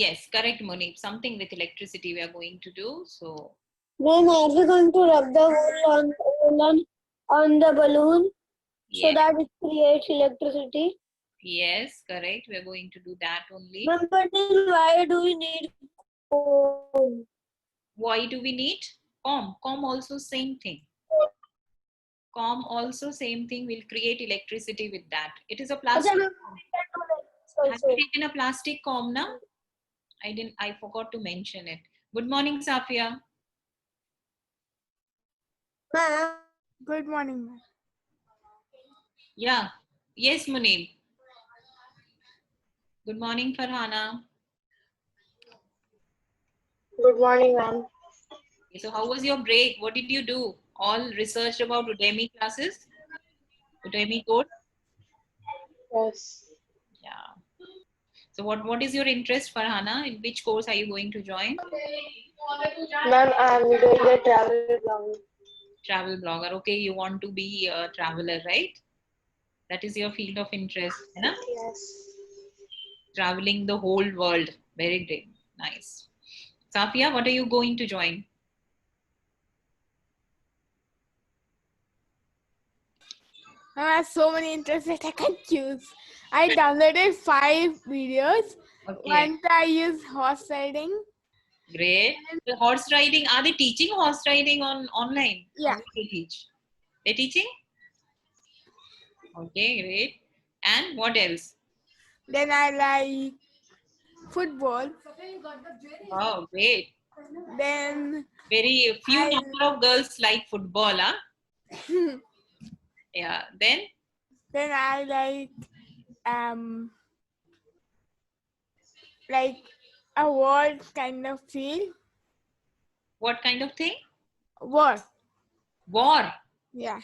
Yes, correct, Munib. Something with electricity we are going to do. So, Then are we going to rub the wool on the balloon so yes, that it creates electricity? yes, correct. We are going to do that only. But then why do we need comb? Why do we need comb? Comb also same thing. Comb also same thing will create electricity with that. It is a plastic comb. Have you Also. taken a plastic comb now? I forgot to mention it. Good morning, Safia. Ma'am, Good morning, ma'am. Yeah. Yes, Munib. Good morning, Farhana. good morning, ma'am. Okay, so how was your break? What did you do? All research about Udemy classes? Udemy course? Yes. Yeah. So what is your interest, Farhana? In which course are you going to join? Ma'am, I'm doing a travel blog. Travel blogger. Okay, you want to be a traveler, right? That is your field of interest, है ना? Yes. Traveling the whole world. Very great. Nice. Safia, what are you going to join? I have so many interests that I can choose. I downloaded 5 videos. Okay, Once I use horse riding. great. The horse riding, are they teaching horse riding on online? Yeah. How do they teach? They're teaching? Okay, great. And what else? Then I like football. Wow, great. Then Very few I number of girls like football, huh? Yeah. Then then I like a war kind of feel. what kind of thing? War. War. Yeah.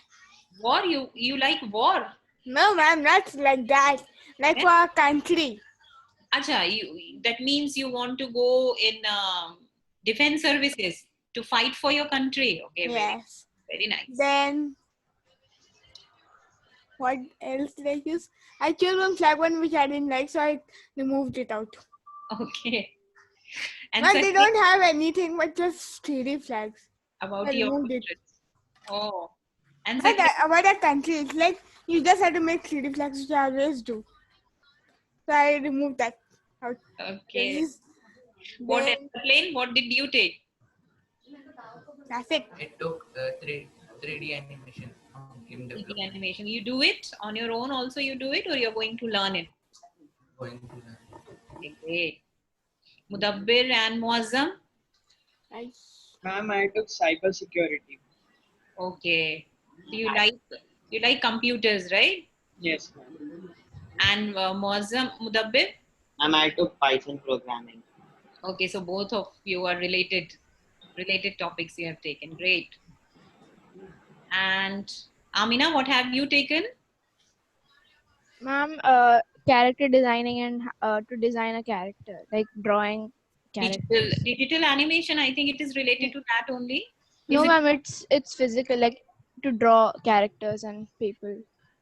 War. You like war? No, ma'am, not like that. Like Eh? for a country. Acha, that means you want to go in defense services to fight for your country. Okay, Yes. very nice. Then what else did I use? I chose one flag one which I didn't like, so I removed it out. Okay. And But so they don't have anything but just 3D flags. about I your removed it. interests. Oh. And But second, about a country, it's like you just have to make 3D flags, which I always do. So I removed that out. okay. What Then airplane? What did you take? that's it. It took 3D animation on game 3D development. animation. You do it on your own also you do it or you're going to learn it? Going to learn. Okay, great. Mudabbir and Muazzam? Ma'am, I took cyber security. Okay. So you like computers, right? Yes, ma'am. And Muazzam, Mudabbir? Ma'am, I took Python programming. Okay, so both of you are related topics you have taken. Great. And Amina, what have you taken? Ma'am, character designing and to design a character, like drawing characters. Digital animation, I think it is related to that only. No, Is it ma'am, it's physical, like to draw characters and people.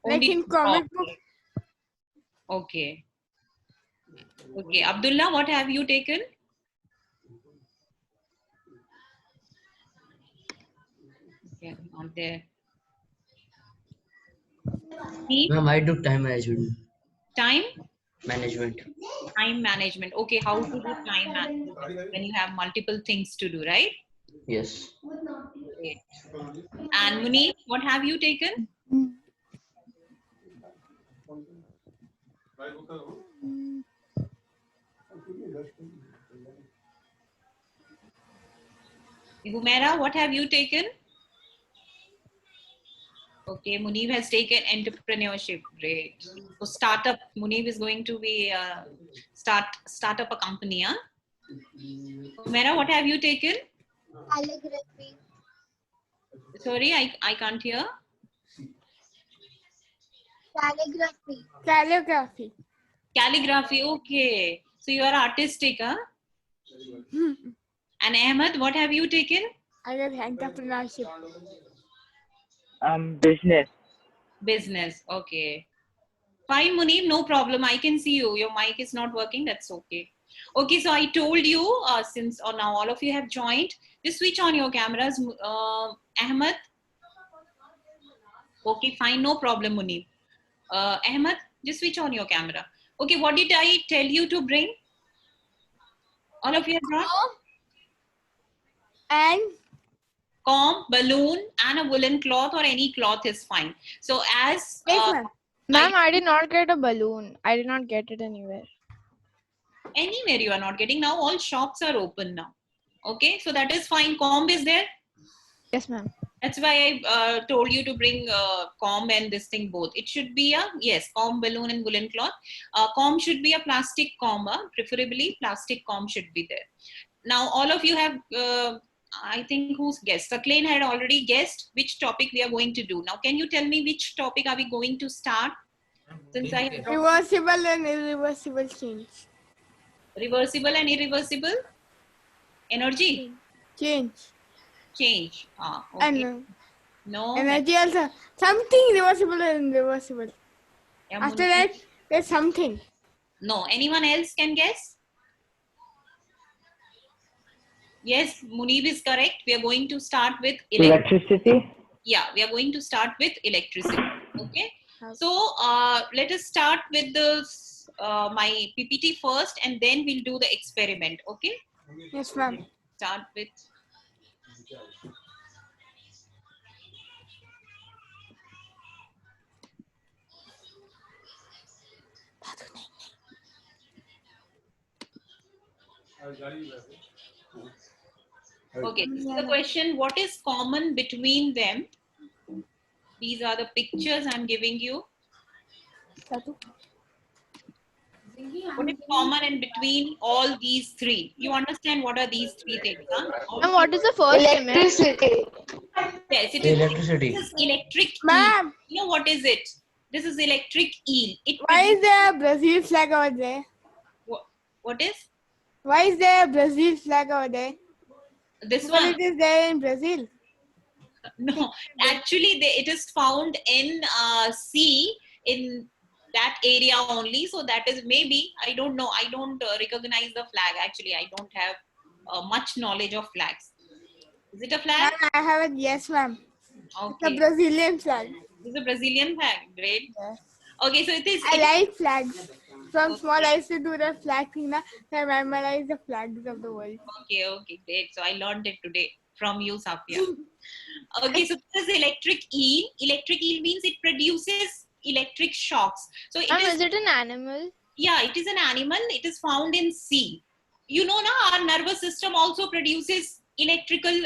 Like only in to draw? comic book. Okay. Okay. Abdullah, what have you taken? Okay, not there. Steve? Ma'am, I took time management. Time? Management. Time management. Okay, how to do time management when you have multiple things to do, right? Yes. Great. And Munib, what have you taken? Humaira, what have you taken? Okay, Munib has taken entrepreneurship. Great. So startup. Munib is going to be start up a company. Huh? Humaira, what have you taken? Calligraphy. Sorry, I can't hear. Calligraphy. Calligraphy. Calligraphy. Okay. So you are artistic, huh? And Ahmed, what have you taken? I got entrepreneurship. Business. Business. Okay. Fine, Munib, no problem. I can see you. Your mic is not working. That's okay. Okay, so I told you, since now all of you have joined, just switch on your cameras. Ahmed. Okay, fine, no problem, Munib. Ahmed, just switch on your camera. Okay, what did I tell you to bring? All of you have brought? And Comb, balloon, and a woolen cloth, or any cloth is fine. So as yes, ma'am. Ma'am, I did not get a balloon. I did not get it anywhere. anywhere you are not getting, now all shops are open now. Okay, so that is fine. Comb is there. Yes, ma'am. That's why I told you to bring comb and this thing both. It should be a, yes, comb, balloon and woolen cloth. Comb should be a plastic comb, preferably plastic comb should be there. Now all of you have, I think who's guessed? Saklain had already guessed which topic we are going to do. Now can you tell me which topic are we going to start? Since I have Reversible and irreversible change. reversible and irreversible energy Change. change. Okay. And No. energy also. Something reversible and irreversible. Yeah, After Munib. that, there's something. No. Anyone else can guess? Yes, Munib is correct. We are going to start with Electricity. Yeah, we are going to start with electricity. Okay. So let us start with the my PPT first, and then we'll do the experiment. Okay. Yes, ma'am. Start with. Okay, this is the question. What is common between them? These are the pictures I'm giving you. What is common in between all these three? You understand what are these three things? Huh? Ma'am, what is the first image? Electricity. Yes, it is. Electricity. This is electric eel. Ma'am, You know what is it? This is electric eel. It why is there a Brazil flag over there? what is Why is there a Brazil flag over there? this Because one? it is there in Brazil. No, actually, it is found in sea in that area only. So that is maybe, I don't know. I don't recognize the flag. Actually, I don't have much knowledge of flags. Is it a flag? Ma'am, I have it. Yes, ma'am. It's a Okay. Brazilian flag. This is a Brazilian flag. Great. Yes. Okay, so it is. I like flags. From small, I used to do the flag thing. So I memorize the flags of the world. Okay, great. So I learned it today from you, Safia. Okay, so this is electric eel. Electric eel means it produces electric shocks. So it Ma'am, is, is it an animal? yeah, it is an animal. It is found in sea. You know, now our nervous system also produces electrical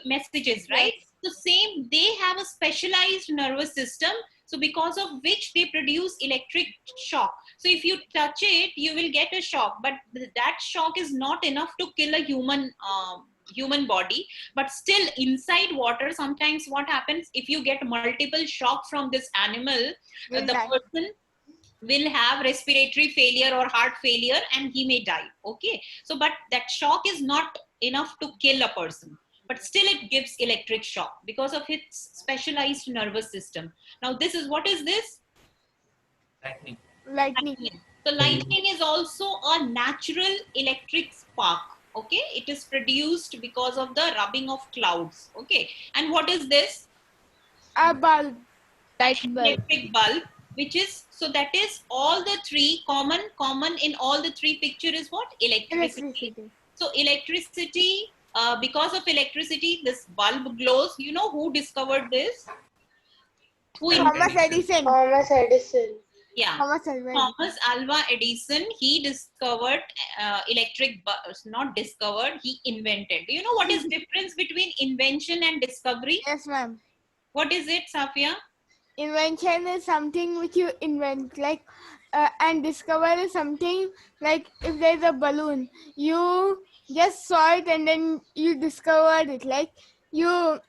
messages, right? So same, they have a specialized nervous system. So because of which they produce electric shock. So if you touch it, you will get a shock, but that shock is not enough to kill a human body. But still inside water, sometimes what happens if you get multiple shock from this animal, Will the die. person will have respiratory failure or heart failure and he may die. Okay, so but that shock is not enough to kill a person, but still it gives electric shock because of its specialized nervous system. Now this is, what is this? Lightning. Lightning. So lightning is also a natural electric spark. Okay, it is produced because of the rubbing of clouds. Okay, and what is this? A bulb. Light bulb. Electric bulb, which is, so that is all the three common in all the three picture is what? Electricity. Electricity. So electricity, because of electricity, this bulb glows. You know who discovered this? Who Thomas Edison. Thomas Edison. Yeah. Thomas Edison. Thomas Alva Edison, he discovered electric bulbs, not discovered, he invented. Do you know what is difference between invention and discovery? Yes, ma'am. What is it, Safia? Invention is something which you invent, like, and discover is something like if there's a balloon, you just saw it and then you discovered it. Like it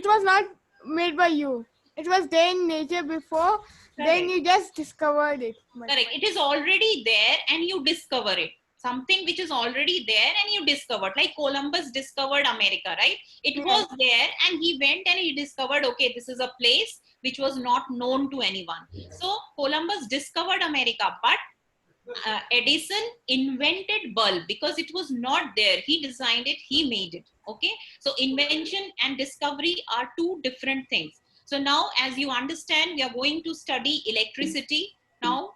was not made by you. It was there in nature before. Then you just discovered it. Correct. It is already there and you discover it. Something which is already there and you discovered, like Columbus discovered America, right? It was there and he went and he discovered, okay, this is a place. which was not known to anyone. So Columbus discovered America, but Edison invented bulb because it was not there. He designed it, he made it. Okay, so invention and discovery are two different things. So now, as you understand, we are going to study electricity now.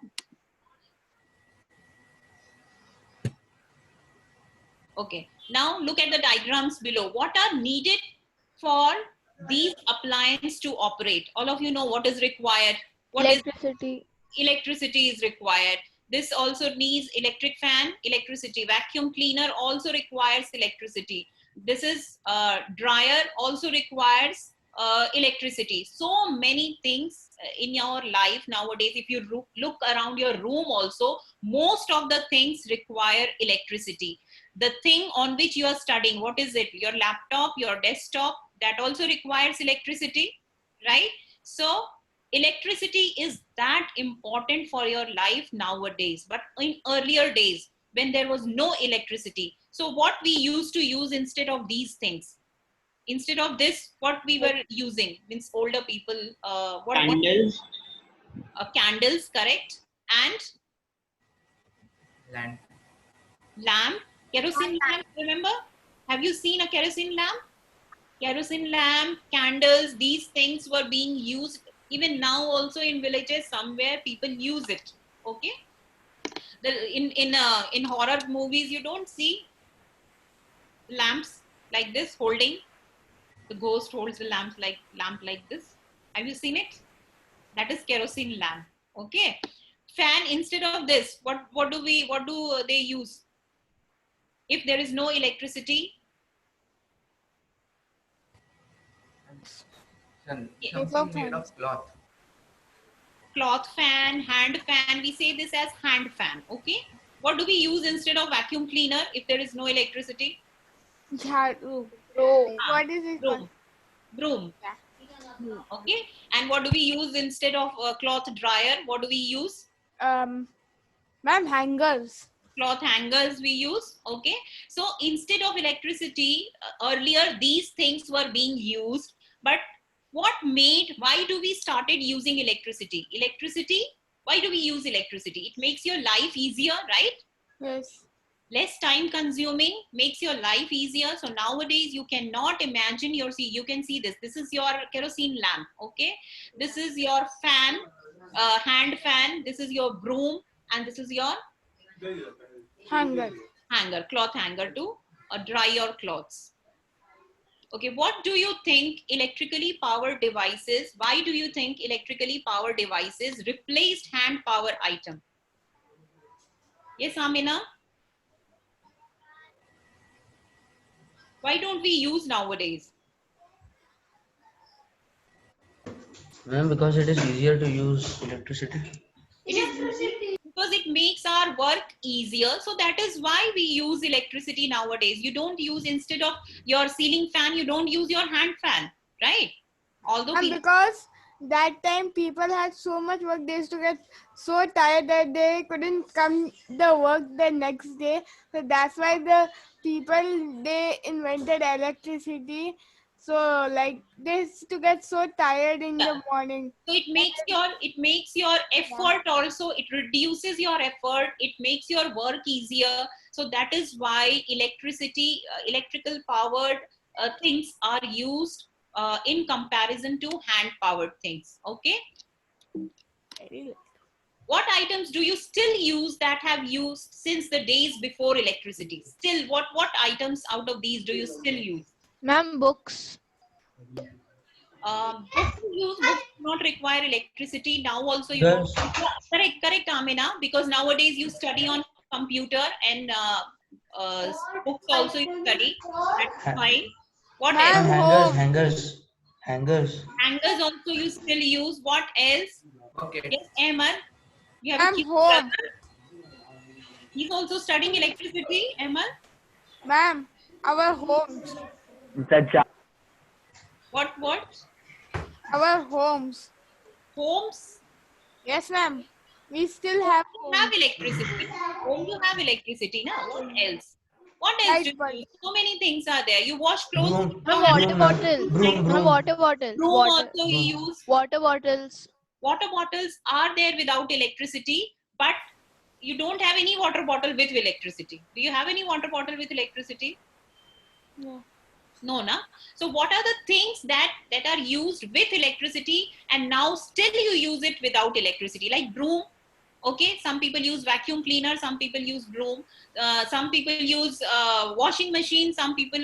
Okay, now look at the diagrams below. What are needed for these appliances to operate? All of you know what is required. What is Electricity. electricity is required. This also needs electric fan, electricity. Vacuum cleaner also requires electricity. This is dryer also requires electricity. So many things in your life nowadays. If you look around your room also, most of the things require electricity. The thing on which you are studying, what is it? Your laptop, your desktop, that also requires electricity, right? So electricity is that important for your life nowadays. But in earlier days, when there was no electricity, so what we used to use instead of these things? Instead of this, what we were using, means older people, Candles. Candles, correct? And Land. lamp, kerosene lamp, remember? Have you seen a kerosene lamp? Kerosene lamp, candles, these things were being used. Even now also in villages, somewhere people use it. Okay? In horror movies, you don't see lamps like this holding. The ghost holds the lamp like this. Have you seen it? That is kerosene lamp. Okay. Fan, instead of this, what do they use? If there is no electricity, Something made of cloth. cloth fan, hand fan, we say this as hand fan. Okay. What do we use instead of vacuum cleaner if there is no electricity? Jharu. What is it called? Broom. Okay. And what do we use instead of cloth dryer? What do we use? Ma'am, hangers. Cloth hangers we use. Okay. So instead of electricity, earlier these things were being used. But why do we started using electricity? Why do we use electricity? It makes your life easier, right? Yes. Less time consuming, makes your life easier. So nowadays you cannot imagine you can see this is your kerosene lamp. Okay, this is your fan, hand fan, this is your broom, and this is your Hanger. cloth hanger to dry your clothes. Okay, what do you think electrically powered devices, why do you think electrically powered devices replaced hand power item? Yes, Amina? Why don't we use nowadays? Ma'am, because it is easier to use electricity. It is because it makes our work easier. So that is why we use electricity nowadays. You don't use, instead of your ceiling fan, you don't use your hand fan, right? Although And because that time people had so much work, they used to get so tired that they couldn't come the work the next day. So that's why the people, they invented electricity. So like they used to get so tired in the morning. so it makes your effort also, it reduces your effort, it makes your work easier. So that is why electrical powered things are used in comparison to hand powered things. Okay, what items do you still use that have used since the days before electricity? Still, what items out of these do you still use? Ma'am, books. Books do not require electricity. Now also you Yes. don't. Correct, Amina, because nowadays you study on computer and books also you study. That's fine. What Ma'am, else? Hangers. Hangers also you still use. What else? Okay. Yes, Ahmed. You have a Ma'am, cute home. brother. He's also studying electricity, Ahmed. Ma'am, our homes. What? Our homes. Homes Yes, ma'am. We still have have homes. electricity. Home you have electricity, now. What else? What else Light do you bulb. use? So many things are there. You wash clothes. Broom. Ma'am, without water Broom, bottle. broom, Ma'am, broom. water bottle. broom Water. also we use. Water bottles. Water bottles are there without electricity, but you don't have any water bottle with electricity. Do you have any water bottle with electricity? No. No, na. So what are the things that are used with electricity and now still you use it without electricity? Like broom. Okay, some people use vacuum cleaner, some people use broom, some people use washing machine, some people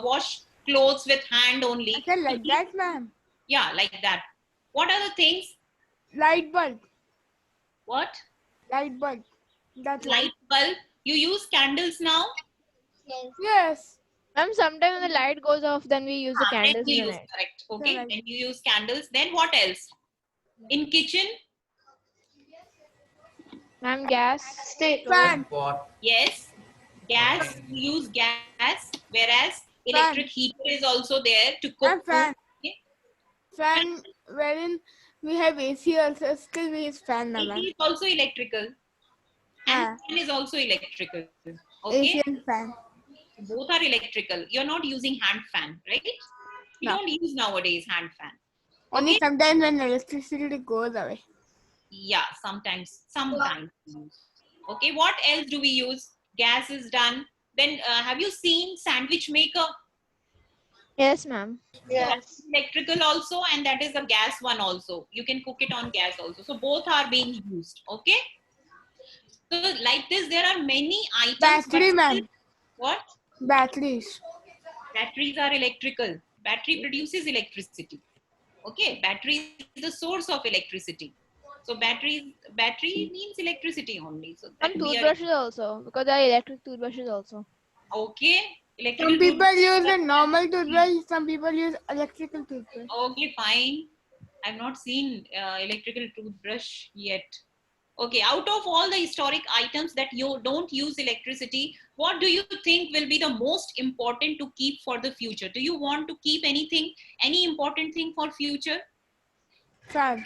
wash clothes with hand only. I said like that, ma'am. Yeah, like that. What are the things? Light bulb. What? Light bulb. That's Light bulb. You use candles now? Yes. Ma'am, sometimes when the light goes off, then we use the Then candles you in use, it. correct. Okay, Correct. then you use candles. Then what else? In kitchen? Ma'am, gas. Fan. Pot. Yes. Gas, Okay. you use gas, whereas electric heater is also there to cook And fan. food. Okay? Fan wherein we have AC also. Still we use fan now, AC ma'am. is also electrical. Ah. And fan is also electrical. AC Okay? and fan. Both are electrical. You're not using hand fan, right? You No. don't use nowadays hand fan. Only Okay? sometimes when electricity goes away. Yeah, sometimes. Okay, what else do we use? Gas is done. Then have you seen sandwich maker? Yes, ma'am. Yes. Electrical also, and that is a gas one also. You can cook it on gas also. So both are being used. Okay. So like this, there are many items. Battery, but ma'am. what? Batteries. Batteries are electrical. Battery produces electricity. Okay, battery is the source of electricity. So battery means electricity only. So that Ma'am, we are toothbrushes also, because there are electric toothbrushes also. okay. Electrical Some people toothbrush- use a normal toothbrush. Some people use electrical toothbrush. Okay, fine. I've not seen electrical toothbrush yet. Okay, out of all the historic items that you don't use electricity, what do you think will be the most important to keep for the future? Do you want to keep anything, any important thing for future? Fan.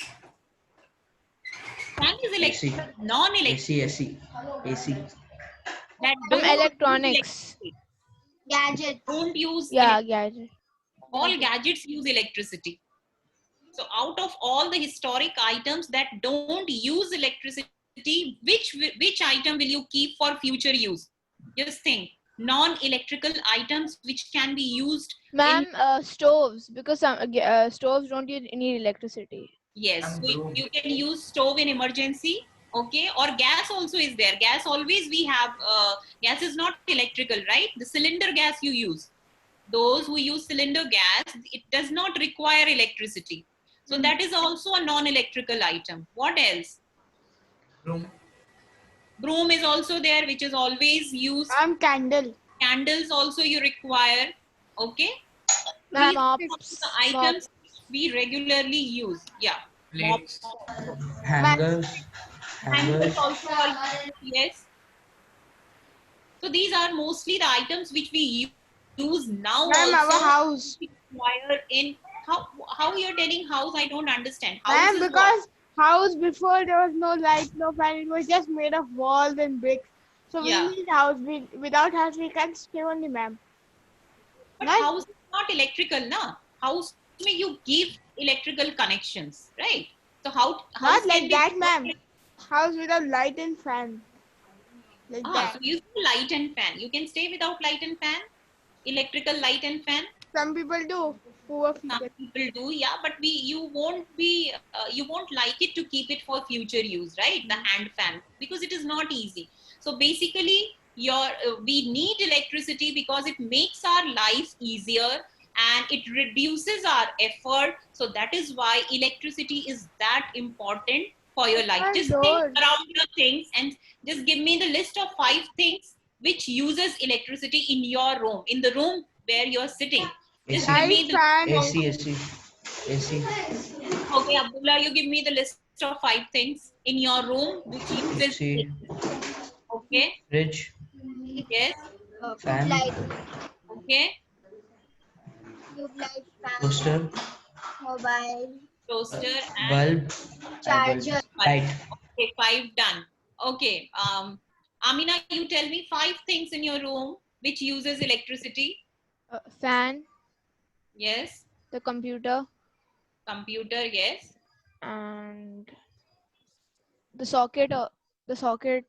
Fan is electrical, non-electrical. AC. That Ma'am, don't use electronics. electricity. Don't use Yeah, gadget. all gadgets use electricity. So out of all the historic items that don't use electricity, which item will you keep for future use? Just think, non-electrical items which can be used. Ma'am, stoves, because some stoves don't need electricity. Yes, And so broom. you can use stove in emergency. Okay, or gas also is there. Gas always we have. Gas is not electrical, right? The cylinder gas you use. Those who use cylinder gas, it does not require electricity. So that is also a non-electrical item. What else? Broom. Broom is also there, which is always used. Candle. Candles also you require. Okay. Ma'am, These are mops. the items we regularly use. Yeah. Plates. Hangers. Hangers also are used. Yes. So these are mostly the items which we use now Ma'am, also. our house. Require in how you're telling house? I don't understand. House Ma'am, is what? because house before there was no light, no fan. It was just made of walls and bricks. So Yeah. we need house. Without house, we can't stay only, ma'am. But Right. house is not electrical, na? House may you give electrical connections, right? So house Not can like be that, ma'am. House without light and fan. Like that. So use light and fan. You can stay without light and fan, electrical light and fan. Some people do. Poor Some people. people do, yeah, but you won't like it to keep it for future use, right? The hand fan, because it is not easy. So basically, we need electricity because it makes our life easier and it reduces our effort. So that is why electricity is that important for your life. My Just think Lord. around your things and just give me the list of 5 things which uses electricity in your room, in the room where you're sitting. Just give me Light, the fan. AC. Okay, Abdullah, you give me the list of 5 things in your room which uses AC. okay. Fridge. Yes. Fan. Okay. Toaster. Toaster and Bulb. bulb. Light. Okay, 5 done. Okay. Amina, you tell me 5 things in your room which uses electricity? Fan, Yes. the computer, Computer, yes. and the socket. The socket.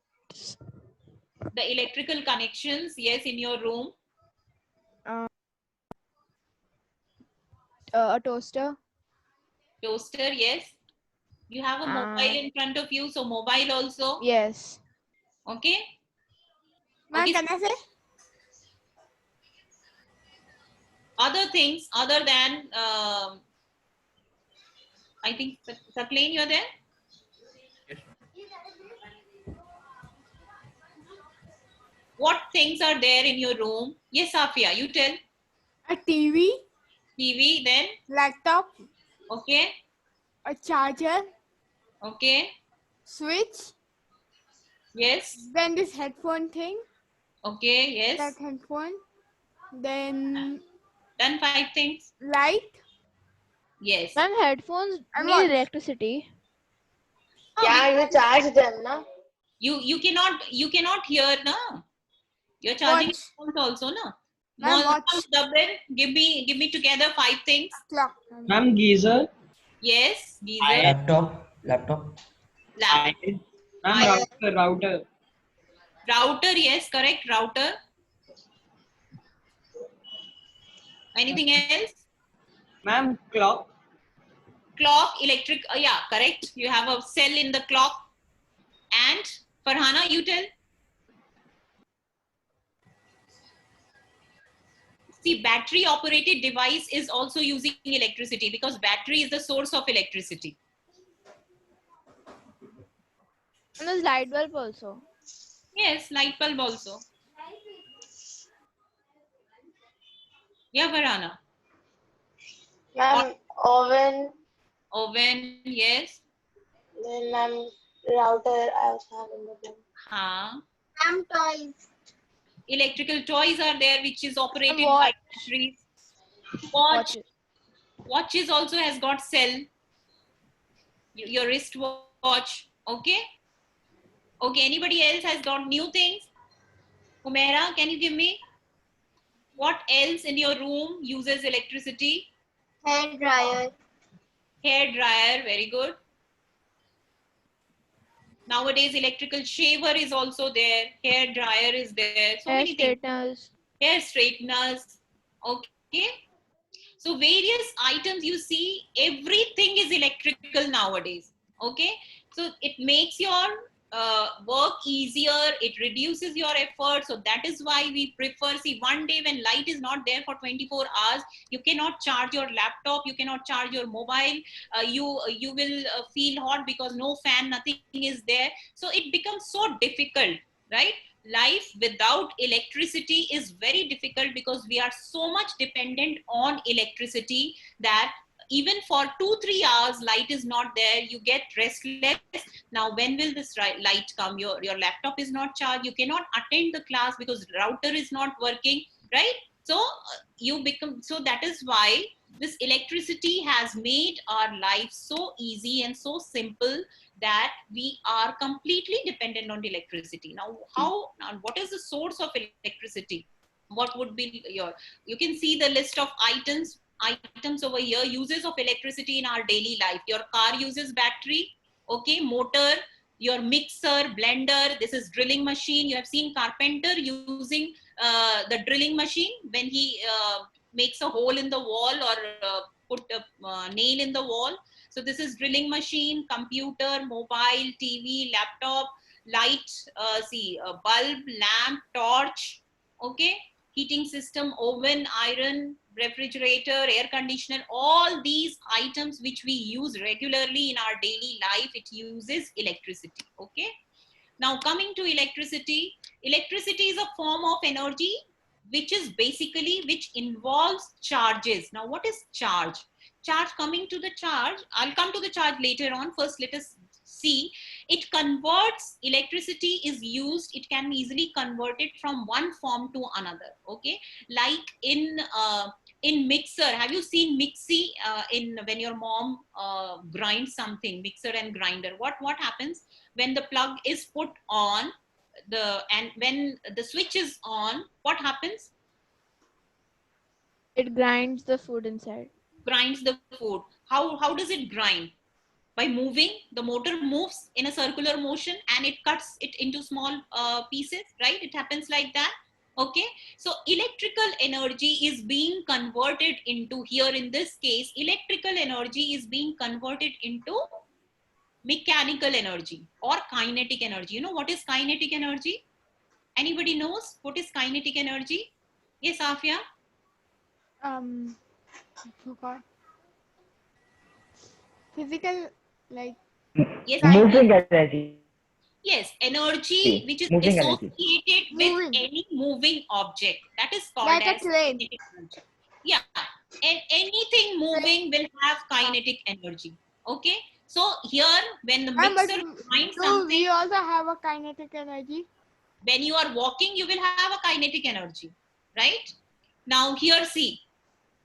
The electrical connections, yes, in your room. A toaster. Toaster, yes. You have a mobile in front of you, so mobile also. Yes. Okay. Ma'am, Okay. can I say? Other things other than I think Saklain, you're there. Yes, What things are there in your room? Yes, Safia, you tell. A TV, TV, then laptop, okay, a charger, okay, switch, yes, then this headphone thing, okay, yes. that headphone, then Done 5 things. light, Yes. Ma'am, headphones and need what? electricity. Oh, Yeah, you charge them, na? you cannot hear, na? You're charging Watch. phones also, na? Ma'am, Mozam, watch. Dabir, give me together 5 things. Clock. Ma'am, geyser. Yes, geyser, Laptop. lap, Ma'am, router. router, yes, correct, router. Anything else? Ma'am, clock. Clock, electric, yeah, correct. You have a cell in the clock. And Farhana, you tell. See, battery operated device is also using electricity because battery is the source of electricity. And there's light bulb also. Yes, light bulb also. Yeah, Farhana. Ma'am, oven, Oven, yes. then ma'am, router, I also have in the room. Huh. Ma'am, toys. Electrical toys are there which is operated by watch. batteries. Watch it. Watches also has got cell. Your wrist watch. Okay. Okay. Anybody else has got new things? Humaira, can you give me? What else in your room uses electricity? Hair dryer. Hair dryer, very good. Nowadays, electrical shaver is also there. Hair dryer is there. So Hair many things. straighteners. Hair straighteners. Okay. So various items you see, everything is electrical nowadays. Okay. So it makes your work easier. It reduces your effort. So that is why we prefer, see, one day when light is not there for 24 hours, you cannot charge your laptop, you cannot charge your mobile, you will feel hot because no fan, nothing is there. So it becomes so difficult, right? Life without electricity is very difficult because we are so much dependent on electricity that even for 2-3 hours light is not there, you get restless. Now when will this light come? Your laptop is not charged, you cannot attend the class because router is not working, right? So you become, so that is why this electricity has made our life so easy and so simple that we are completely dependent on electricity. Now what is the source of electricity? What would be your, you can see the list of items over here. Uses of electricity in our daily life: your car uses battery, okay, motor, your mixer, blender, this is drilling machine. You have seen carpenter using the drilling machine when he makes a hole in the wall or put a nail in the wall. So this is drilling machine, computer, mobile, TV, laptop, light, see, a bulb, lamp, torch, okay, heating system, oven, iron, refrigerator, air conditioner, all these items which we use regularly in our daily life, it uses electricity, okay. Now coming to electricity, electricity is a form of energy which involves charges. Now what is charge? Charge, coming to the charge, I'll come to the charge later on. First let us see, it converts, electricity is used, it can be easily converted from one form to another, okay. Like in mixer, have you seen mixie in when your mom grinds something, mixer and grinder, what happens when the plug is put on, and when the switch is on, what happens? It grinds the food inside. Grinds the food. How does it grind? By moving. The motor moves in a circular motion and it cuts it into small pieces, right? It happens like that. Okay, so electrical energy is being converted into, here in this case, electrical energy is being converted into mechanical energy or kinetic energy. You know what is kinetic energy? Anybody knows what is kinetic energy? Yes, Afia? I forgot. Physical, like Yes, Moving energy. yes, energy which is Moving energy. associated with Moving. any moving object, that is called Like a as train. kinetic energy. Yeah, and anything moving will have kinetic energy. Okay, so here when the But mixer grinds do something, we also have a kinetic energy? when you are walking, you will have a kinetic energy, right? Now here, see,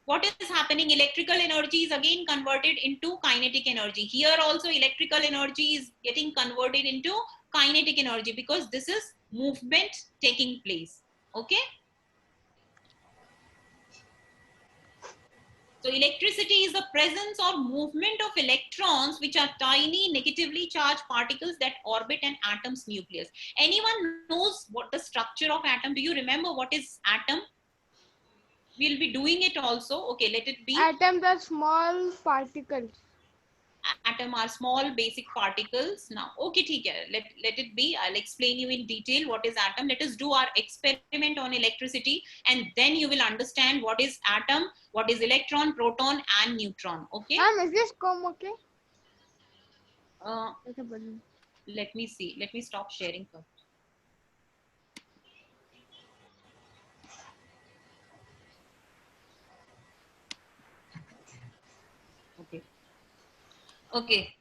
what is happening? Electrical energy is again converted into kinetic energy. Here also electrical energy is getting converted into kinetic energy because this is movement taking place. Okay. So electricity is the presence or movement of electrons, which are tiny negatively charged particles that orbit an atom's nucleus. Anyone knows what the structure of atom? Do you remember what is atom? We'll be doing it also. Okay, let it be. Atoms are small particles. Atom are small basic particles. Now, okay, let it be. I'll explain you in detail what is atom. Let us do our experiment on electricity, and then you will understand what is atom, what is electron, proton, and neutron. Okay. Is this comb okay? Like a balloon. Let me see. Let me stop sharing first. Okay. Okay.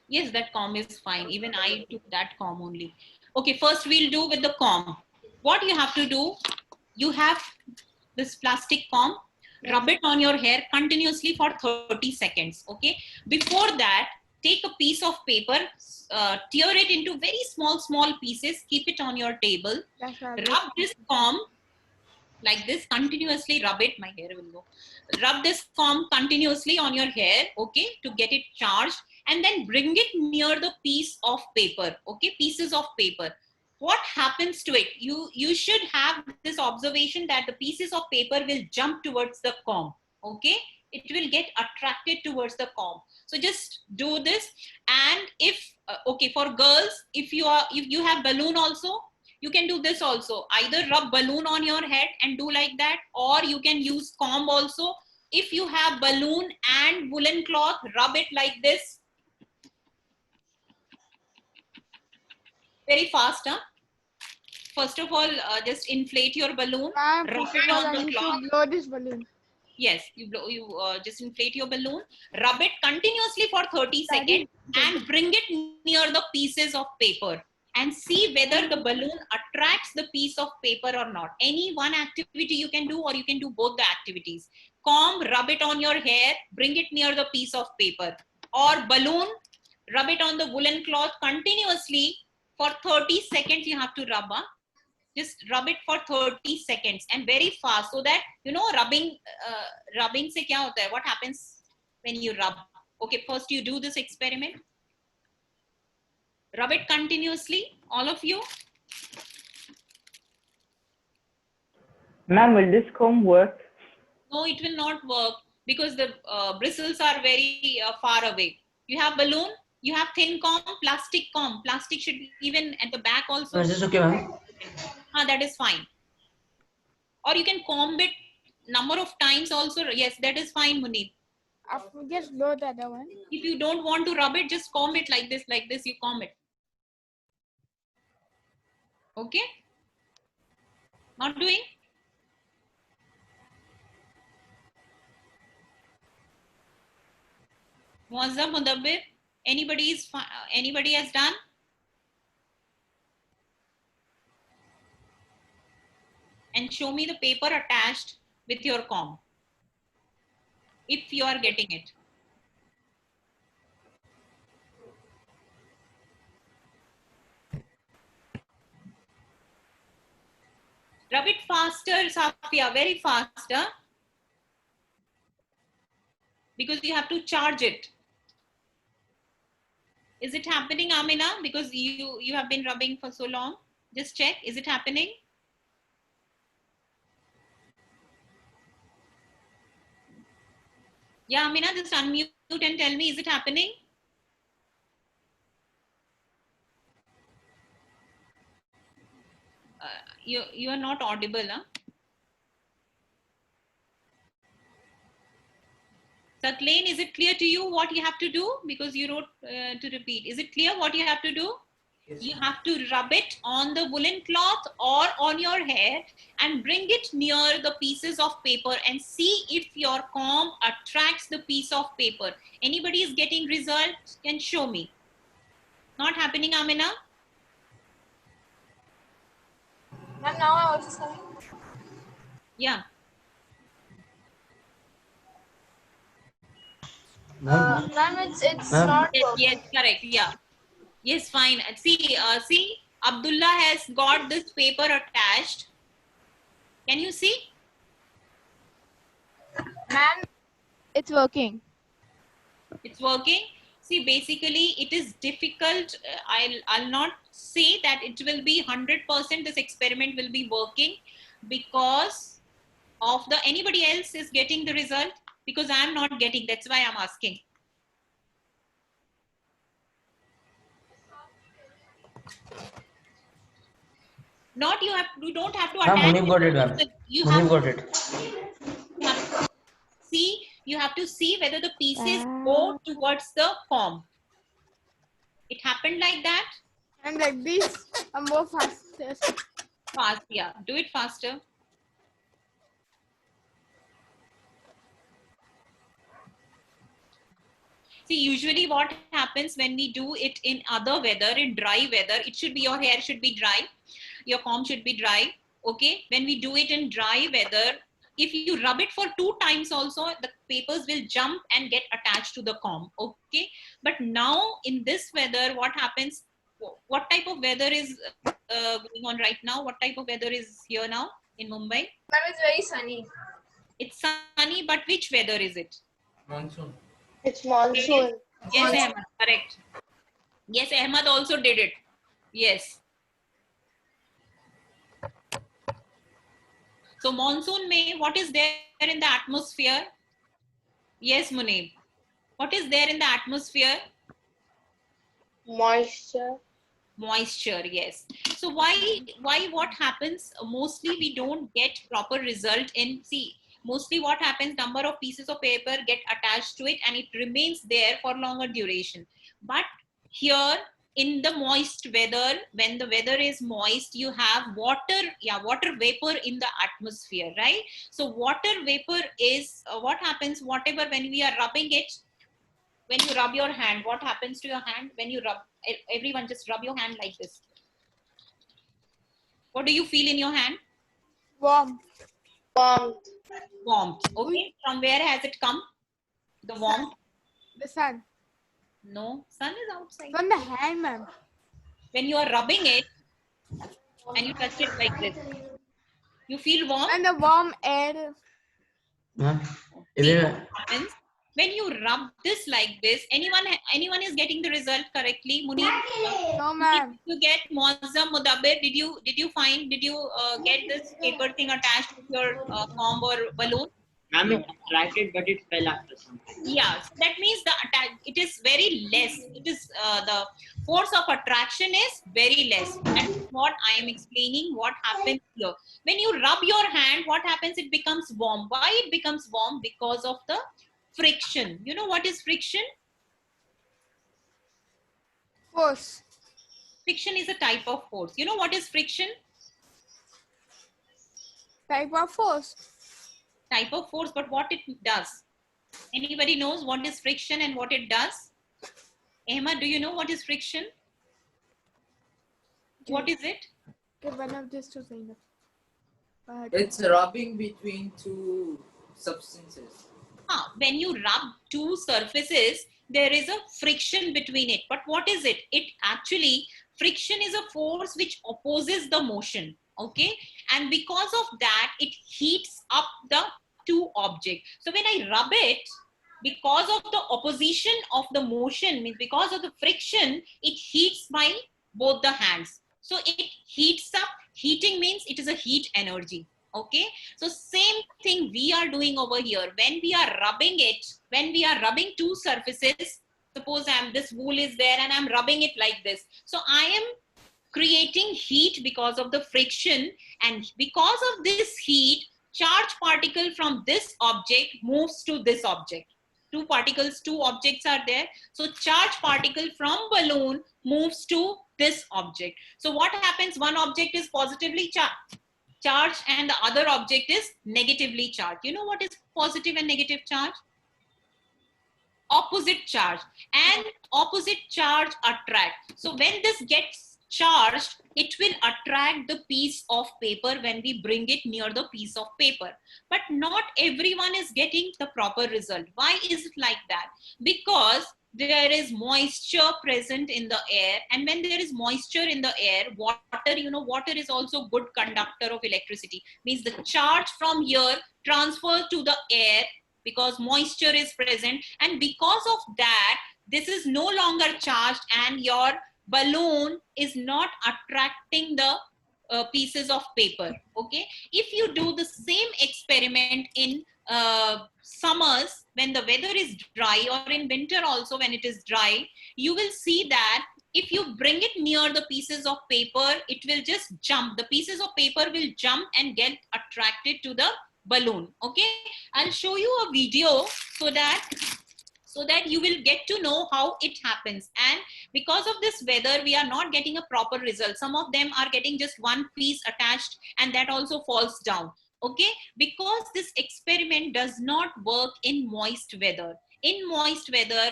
Yes, that comb is fine. Even I took that comb only. Okay, first we'll do with the comb. What you have to do, you have this plastic comb, rub it on your hair continuously for 30 seconds. Okay. Before that, take a piece of paper, tear it into very small pieces, keep it on your table, That's all. rub this comb like this, continuously rub it. My hair will go. Rub this comb continuously on your hair, okay, to get it charged, and then bring it near the piece of paper, okay, pieces of paper. What happens to it? You should have this observation that the pieces of paper will jump towards the comb, okay? It will get attracted towards the comb. So just do this. And if okay, for girls, if you have balloon also, you can do this also. Either rub balloon on your head and do like that, or you can use comb also. If you have balloon and woolen cloth, rub it like this. Very fast, huh? First of all, just inflate your balloon, rub it on I the need cloth. to blow this balloon. Yes, you just inflate your balloon, rub it continuously for 30 seconds and bring it near the pieces of paper and see whether the balloon attracts the piece of paper or not. Any one activity you can do, or you can do both the activities. Comb, rub it on your hair, bring it near the piece of paper. Or balloon, rub it on the woolen cloth continuously for 30 seconds. You have to rub. Just rub it for 30 seconds and very fast, so that rubbing se kya hota hai? What happens when you rub? Okay, first you do this experiment. Rub it continuously, all of you. Ma'am, will this comb work? No, it will not work because the bristles are very far away. You have balloon, you have thin comb, plastic comb. Plastic should be even at the back also. Is this okay, ma'am? That is fine. Or you can comb it number of times also. Yes, that is fine, Munib. Just blow the other one. If you don't want to rub it, just comb it like this, you comb it. Okay? Not doing? Muazzam, Mudabbir, anybody has done? And show me the paper attached with your comb, if you are getting it. Rub it faster, Safia, very faster. Because you have to charge it. Is it happening, Amina? Because you have been rubbing for so long. Just check. Is it happening? Yeah, Amina, just unmute and tell me, is it happening? You are not audible, huh? Saklain, is it clear to you what you have to do? Because you wrote to repeat. Is it clear what you have to do? Yes, You ma'am. have to rub it on the woolen cloth or on your hair and bring it near the pieces of paper and see if your comb attracts the piece of paper. Anybody is getting results? Can show me. Not happening, Amina? Ma'am, now I also coming. Yeah. Ma'am, Ma'am, it's Ma'am. not Yes, working. yes, correct. Yeah. Yes, fine. See, Abdullah has got this paper attached. Can you see? Ma'am, it's working. It's working. See, basically it is difficult. I'll not say that it will be 100% this experiment will be working because of the anybody else is getting the result, because I'm not getting. That's why I'm asking. Not you don't have to Ma'am, attach Munib got it, ma'am. You Munib have, got it. you have to you have to see whether the pieces go towards the comb. It happened like that. And like this, more faster. Fast, yeah. Do it faster. See, usually what happens when we do it in other weather, in dry weather, it should be your hair should be dry, your comb should be dry. Okay. When we do it in dry weather, if you rub it for 2 times also, the papers will jump and get attached to the comb. Okay. But now in this weather, what happens? What type of weather is going on right now? What type of weather is here now in Mumbai? Ma'am, it's very sunny. It's sunny, but which weather is it? Monsoon. It's monsoon. Yes, Ahmad, correct. Yes, Ahmad also did it. Yes. So monsoon May, what is there in the atmosphere? Yes, Munib. What is there in the atmosphere? Moisture. Moisture, yes. So why what happens? Mostly we don't get proper result in, see, mostly what happens, number of pieces of paper get attached to it and it remains there for longer duration. But here in the moist weather, when the weather is moist, you have water vapor in the atmosphere, right? So water vapor is what happens, whatever, when we are rubbing it, when you rub your hand, what happens to your hand? When you rub, everyone just rub your hand like this. What do you feel in your hand? Warm. Warmth. Warmth. Okay. From where has it come? The warmth? The sun. No, sun is outside. From the hand, ma'am. When you are rubbing it and you touch it like this, you feel warm. And the warm air. Ma'am, See even what happens when you rub this like this. Anyone is getting the result correctly? Munir, No, ma'am. did you get Muazzam Mudabbir? Did you get this paper thing attached with your comb or balloon? Ma'am, it attracted, but it fell after some time. Yeah, so that means it is very less. It is the force of attraction is very less. That's what I am explaining. What happens here? When you rub your hand, what happens? It becomes warm. Why it becomes warm? Because of the friction. You know what is friction? Force. Friction is a type of force. You know what is friction? Type of force. Type of force, but what it does? Anybody knows what is friction and what it does? Ahmad, do you know what is friction? What is it? Okay, one of these two things. It's rubbing between two substances. When you rub two surfaces, there is a friction between it. But what is it? It actually, friction is a force which opposes the motion. okay? And because of that, it heats up the two objects. So when I rub it, because of the opposition of the motion, means because of the friction, it heats my both the hands. So it heats up. Heating means it is a heat energy, okay? So same thing we are doing over here. When we are rubbing it, when we are rubbing two surfaces, suppose this wool is there and I'm rubbing it like this. So I am creating heat because of the friction, and because of this heat, charge particle from this object moves to this object. Two particles, two objects are there. So charge particle from balloon moves to this object. So what happens? One object is positively charged and the other object is negatively charged. You know what is positive and negative charge? Opposite charge, and opposite charge attract. So when this gets charged, it will attract the piece of paper when we bring it near the piece of paper. But not everyone is getting the proper result. Why is it like that? Because there is moisture present in the air, and when there is moisture in the air, water, you know, water is also good conductor of electricity. Means the charge from here transfers to the air because moisture is present, and because of that, this is no longer charged and your balloon is not attracting the pieces of paper, okay? If you do the same experiment in summers when the weather is dry, or in winter also when it is dry, you will see that if you bring it near the pieces of paper, it will just jump. The pieces of paper will jump and get attracted to the balloon, okay? I'll show you a video so that you will get to know how it happens. And because of this weather, we are not getting a proper result. Some of them are getting just one piece attached and that also falls down, okay? Because this experiment does not work in moist weather. In moist weather,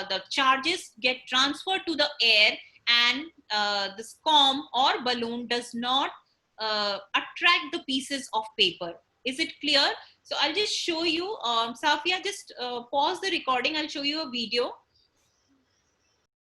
the charges get transferred to the air, and the comb or balloon does not attract the pieces of paper. Is it clear? So I'll just show you, Safia, just pause the recording. I'll show you a video